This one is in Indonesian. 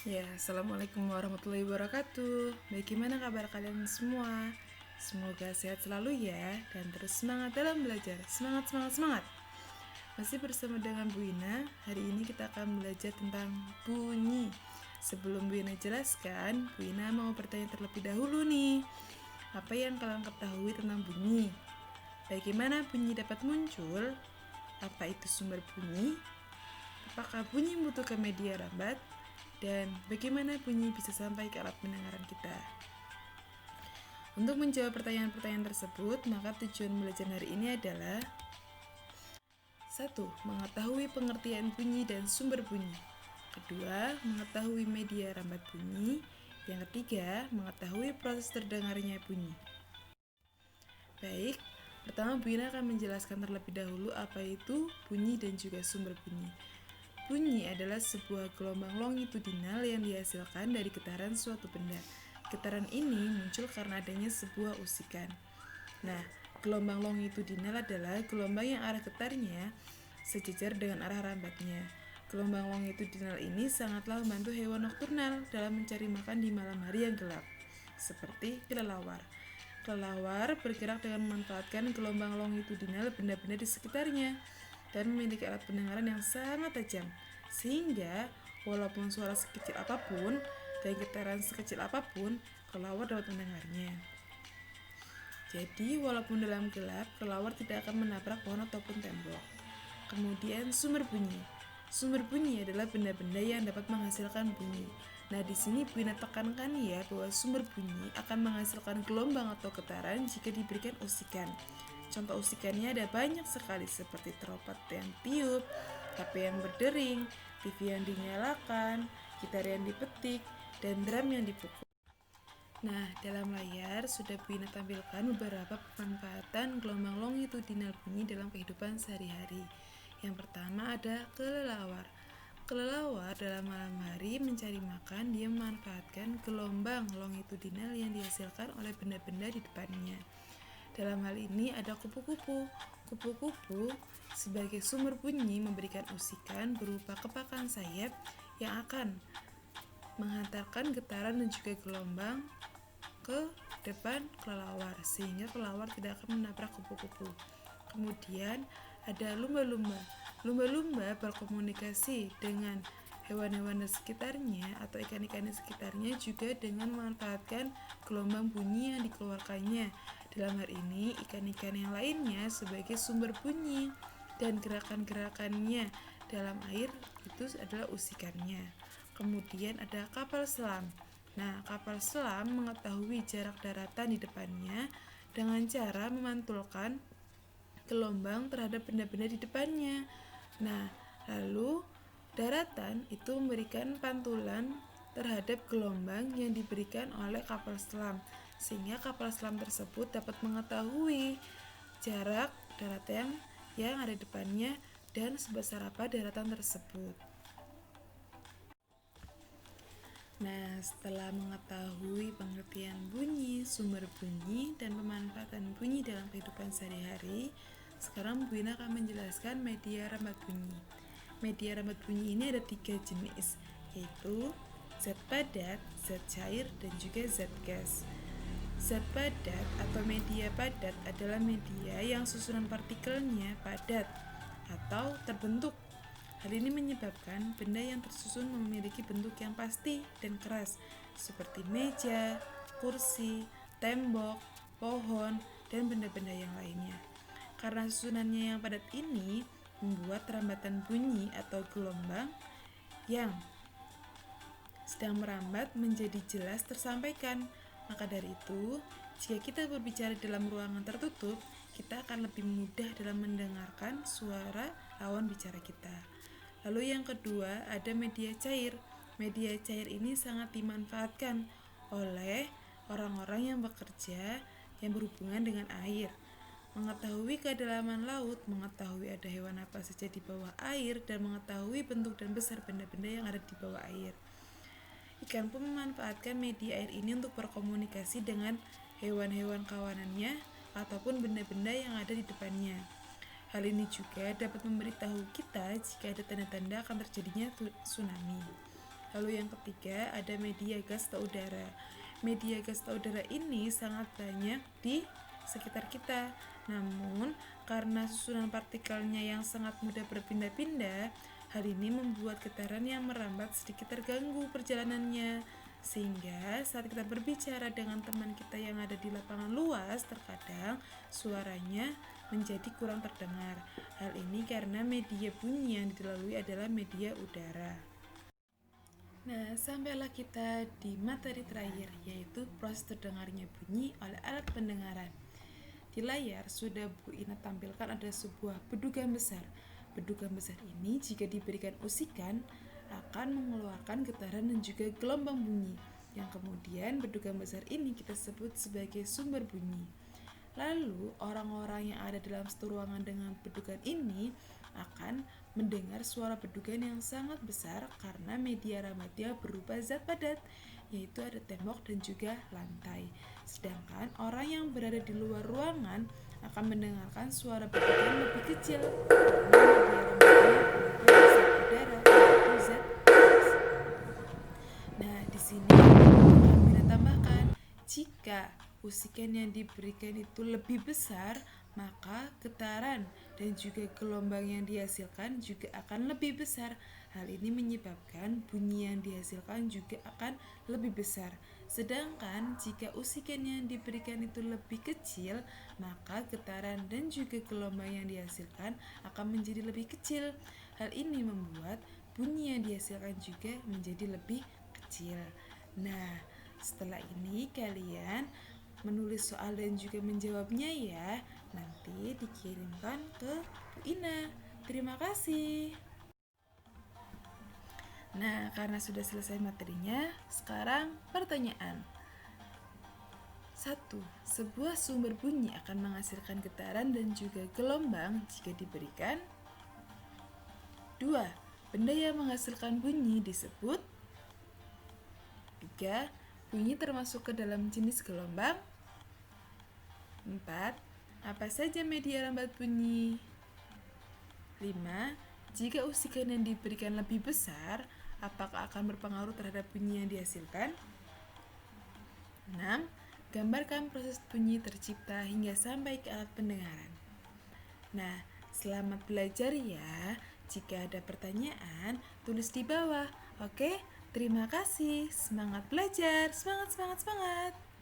Ya, Assalamualaikum warahmatullahi wabarakatuh. Bagaimana kabar kalian semua? Semoga sehat selalu ya, dan terus semangat dalam belajar. Semangat, semangat, semangat. Masih bersama dengan Bu Ina. Hari ini kita akan belajar tentang bunyi. Sebelum Bu Ina jelaskan, Bu Ina mau bertanya terlebih dahulu nih. Apa yang kalian ketahui tentang bunyi? Bagaimana bunyi dapat muncul? Apa itu sumber bunyi? Apakah bunyi membutuhkan media rambat? Dan bagaimana bunyi bisa sampai ke alat pendengaran kita? Untuk menjawab pertanyaan-pertanyaan tersebut, maka tujuan belajar hari ini adalah 1. Mengetahui pengertian bunyi dan sumber bunyi. Kedua, mengetahui media rambat bunyi. Yang ketiga, mengetahui proses terdengarnya bunyi. Baik, pertama Bu Ina akan menjelaskan terlebih dahulu apa itu bunyi dan juga sumber bunyi. Bunyi adalah sebuah gelombang longitudinal yang dihasilkan dari getaran suatu benda. Getaran ini muncul karena adanya sebuah usikan. Nah, gelombang longitudinal adalah gelombang yang arah getarnya sejajar dengan arah rambatnya. Gelombang longitudinal ini sangatlah membantu hewan nokturnal dalam mencari makan di malam hari yang gelap, seperti kelelawar. Kelelawar bergerak dengan memanfaatkan gelombang longitudinal benda-benda di sekitarnya dan memiliki alat pendengaran yang sangat tajam, sehingga walaupun suara sekecil apapun dan getaran sekecil apapun, kelelawar dapat mendengarnya. Jadi, walaupun dalam gelap, kelelawar tidak akan menabrak pohon ataupun tembok. Kemudian, sumber bunyi. Sumber bunyi adalah benda-benda yang dapat menghasilkan bunyi. Nah, di sini Bu Ina tekankan ya bahwa sumber bunyi akan menghasilkan gelombang atau getaran jika diberikan usikan. Contoh usikannya ada banyak sekali seperti trompet yang tiup, HP yang berdering, TV yang dinyalakan, gitar yang dipetik, dan drum yang dipukul. Nah, dalam layar sudah Bu Ina tampilkan beberapa pemanfaatan gelombang longitudinal bunyi dalam kehidupan sehari-hari. Yang pertama ada kelelawar. Kelelawar dalam malam hari mencari makan, dia memanfaatkan gelombang longitudinal yang dihasilkan oleh benda-benda di depannya. Dalam hal ini ada kupu-kupu. Kupu-kupu sebagai sumber bunyi memberikan usikan berupa kepakan sayap yang akan menghantarkan getaran dan juga gelombang ke depan kelelawar sehingga kelelawar tidak akan menabrak kupu-kupu. Kemudian ada lumba-lumba. Lumba-lumba berkomunikasi dengan hewan-hewan di sekitarnya atau ikan-ikan di sekitarnya juga dengan memanfaatkan gelombang bunyi yang dikeluarkannya. Dalam hal ini, ikan-ikan yang lainnya sebagai sumber bunyi dan gerakan-gerakannya dalam air itu adalah usikannya. Kemudian ada kapal selam. Nah, kapal selam mengetahui jarak daratan di depannya dengan cara memantulkan gelombang terhadap benda-benda di depannya. Nah, lalu daratan itu memberikan pantulan terhadap gelombang yang diberikan oleh kapal selam, sehingga kapal selam tersebut dapat mengetahui jarak daratan yang ada di depannya dan sebesar apa daratan tersebut. Nah, setelah mengetahui pengertian bunyi, sumber bunyi, dan pemanfaatan bunyi dalam kehidupan sehari-hari, sekarang Bu Ina akan menjelaskan media rambat bunyi. Media rambat bunyi ini ada 3 jenis, yaitu zat padat, zat cair, dan juga zat gas. Zat padat atau media padat adalah media yang susunan partikelnya padat atau terbentuk. Hal ini menyebabkan benda yang tersusun memiliki bentuk yang pasti dan keras, seperti meja, kursi, tembok, pohon, dan benda-benda yang lainnya. Karena susunannya yang padat ini membuat rambatan bunyi atau gelombang yang sedang merambat menjadi jelas tersampaikan. Maka dari itu, jika kita berbicara dalam ruangan tertutup, kita akan lebih mudah dalam mendengarkan suara lawan bicara kita. Lalu yang kedua ada media cair. Media cair ini sangat dimanfaatkan oleh orang-orang yang bekerja yang berhubungan dengan air. Mengetahui kedalaman laut, mengetahui ada hewan apa saja di bawah air, dan mengetahui bentuk dan besar benda-benda yang ada di bawah air. Ikan pun memanfaatkan media air ini untuk berkomunikasi dengan hewan-hewan kawanannya ataupun benda-benda yang ada di depannya. Hal ini juga dapat memberitahu kita jika ada tanda-tanda akan terjadinya tsunami. Lalu yang ketiga ada media gas atau udara. Media gas atau udara ini sangat banyak di sekitar kita. Namun, karena susunan partikelnya yang sangat mudah berpindah-pindah, hal ini membuat getaran yang merambat sedikit terganggu perjalanannya. Sehingga saat kita berbicara dengan teman kita yang ada di lapangan luas, terkadang suaranya menjadi kurang terdengar. Hal ini karena media bunyi yang dilalui adalah media udara. Nah, sampailah kita di materi terakhir, yaitu proses terdengarnya bunyi oleh alat pendengaran. Di layar sudah Bu Ina tampilkan ada sebuah bedugan besar. Bedugan besar ini jika diberikan usikan akan mengeluarkan getaran dan juga gelombang bunyi, yang kemudian bedugan besar ini kita sebut sebagai sumber bunyi. Lalu orang-orang yang ada dalam satu ruangan dengan bedugan ini akan mendengar suara bedugan yang sangat besar karena media rambatnya berupa zat padat, yaitu ada tembok dan juga lantai. Sedangkan orang yang berada di luar ruangan akan mendengarkan suara bedugan lebih kecil karena media rambatnya berupa zat udara, yaitu zat gas. Nah, di sini akan kita tambahkan, jika usikan yang diberikan itu lebih besar, maka getaran dan juga gelombang yang dihasilkan juga akan lebih besar. Hal ini menyebabkan bunyi yang dihasilkan juga akan lebih besar. Sedangkan jika usikan yang diberikan itu lebih kecil, maka getaran dan juga gelombang yang dihasilkan akan menjadi lebih kecil. Hal ini membuat bunyi yang dihasilkan juga menjadi lebih kecil. Nah, setelah ini kalian menulis soal dan juga menjawabnya ya. Nanti dikirimkan ke Bu Ina. Terima kasih. Nah, karena sudah selesai materinya, sekarang pertanyaan. 1. Sebuah sumber bunyi akan menghasilkan getaran dan juga gelombang jika diberikan. 2. Benda yang menghasilkan bunyi disebut. 3. Bunyi termasuk ke dalam jenis gelombang. 4. Apa saja media rambat bunyi? 5. Jika usikan yang diberikan lebih besar, apakah akan berpengaruh terhadap bunyi yang dihasilkan? 6. Gambarkan proses bunyi tercipta hingga sampai ke alat pendengaran. Nah, selamat belajar ya. Jika ada pertanyaan, tulis di bawah. Oke, terima kasih. Semangat belajar. Semangat, semangat, semangat.